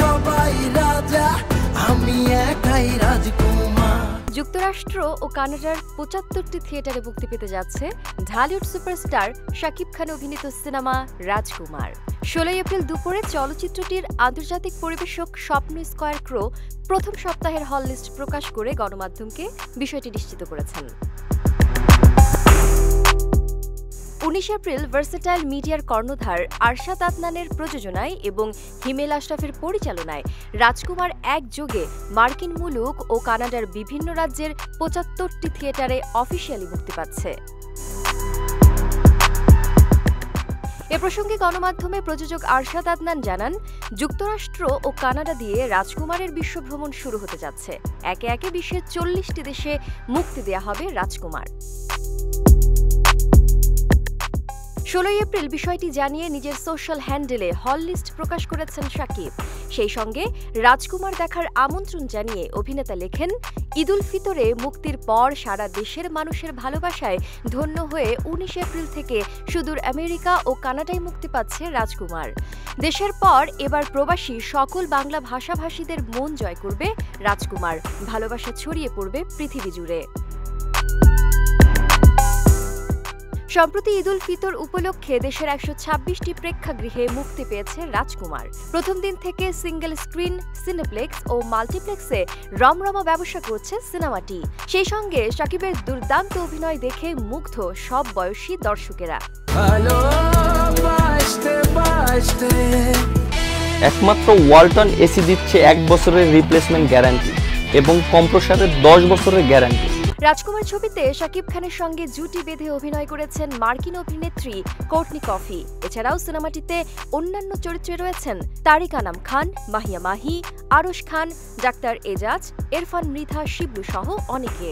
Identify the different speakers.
Speaker 1: সবাই রাজা, আমি একাই রাজকুমার।
Speaker 2: যুক্তরাষ্ট্র ও কানাডার ৭৫টি থিয়েটারে মুক্তি পেতে যাচ্ছে ঢালিউড সুপারস্টার শাকিব খান অভিনীত সিনেমা রাজকুমার। ১৬ এপ্রিল দুপুরে চলচ্চিত্রটির আন্তর্জাতিক পরিবেশক স্বপ্ন স্কয়ার ক্রো প্রথম সপ্তাহের হল লিস্ট প্রকাশ করে গণমাধ্যমকে বিষয়টি নিশ্চিত করেছেন। ১৯ এপ্রিল ভার্সেটাইল মিডিয়ার কর্ণধার আরশাদ আদনানের প্রযোজনায় এবং হিমেল আশরাফের পরিচালনায় রাজকুমার একযোগে মার্কিন মুলুক ও কানাডার বিভিন্ন রাজ্যের ৭৫টি থিয়েটারে অফিসিয়ালি মুক্তি পাচ্ছে। এ প্রসঙ্গে গণমাধ্যমে প্রযোজক আরশাদ আদনান জানান, যুক্তরাষ্ট্র ও কানাডা দিয়ে রাজকুমারের বিশ্বভ্রমণ শুরু হতে যাচ্ছে। একে একে বিশ্বের ৪০টি দেশে মুক্তি দেয়া হবে রাজকুমার। ১৬ এপ্রিল বিষয়টি জানিয়ে নিজের সোশ্যাল হ্যান্ডেলে হল লিস্ট প্রকাশ করেছেন শাকিব। সেই সঙ্গে রাজকুমার দেখার আমন্ত্রণ জানিয়ে অভিনেতা লেখেন, ঈদুল ফিতরে মুক্তির পর সারা দেশের মানুষের ভালোবাসায় ধন্য হয়ে ১৯ এপ্রিল থেকে সুদূর আমেরিকা ও কানাডায় মুক্তি পাচ্ছে রাজকুমার। দেশের পর এবার প্রবাসী সকল বাংলা ভাষাভাষীদের মন জয় করবে রাজকুমার। ভালোবাসা ছড়িয়ে পড়বে পৃথিবী জুড়ে। সম্প্রতি ঈদুল ফিতর উপলক্ষে দেশের ১২৬টি প্রেক্ষাগৃহে মুক্তি পেয়েছে রাজকুমার। প্রথম দিন থেকে সিঙ্গেল স্ক্রিন, সিনেপ্লেক্স ও মাল্টিপ্লেক্সে রমরমা ব্যবসা করছে সিনেমাটি। সেই সঙ্গে শাকিবের দুর্দান্ত অভিনয় দেখে মুগ্ধ সব বয়সী দর্শকেরা।
Speaker 3: একমাত্র ওয়ালটন এসি দিচ্ছে ১ বছরের রিপ্লেসমেন্ট গ্যারান্টি এবং কম্প্রেসারের ১০ বছরের গ্যারান্টি।
Speaker 2: রাজকুমার ছবিতে শাকিব খানের সঙ্গে জুটি বেঁধে অভিনয় করেছেন মার্কিন অভিনেত্রী কোর্টনি কফি। এছাড়াও সিনেমাটিতে অন্যান্য চরিত্রে রয়েছেন তারিক আনাম খান, মাহিয়া মাহি, আরশ খান, ডাক্তার এজাজ, ইরফান মৃধা, শিবলু সহ অনেকে।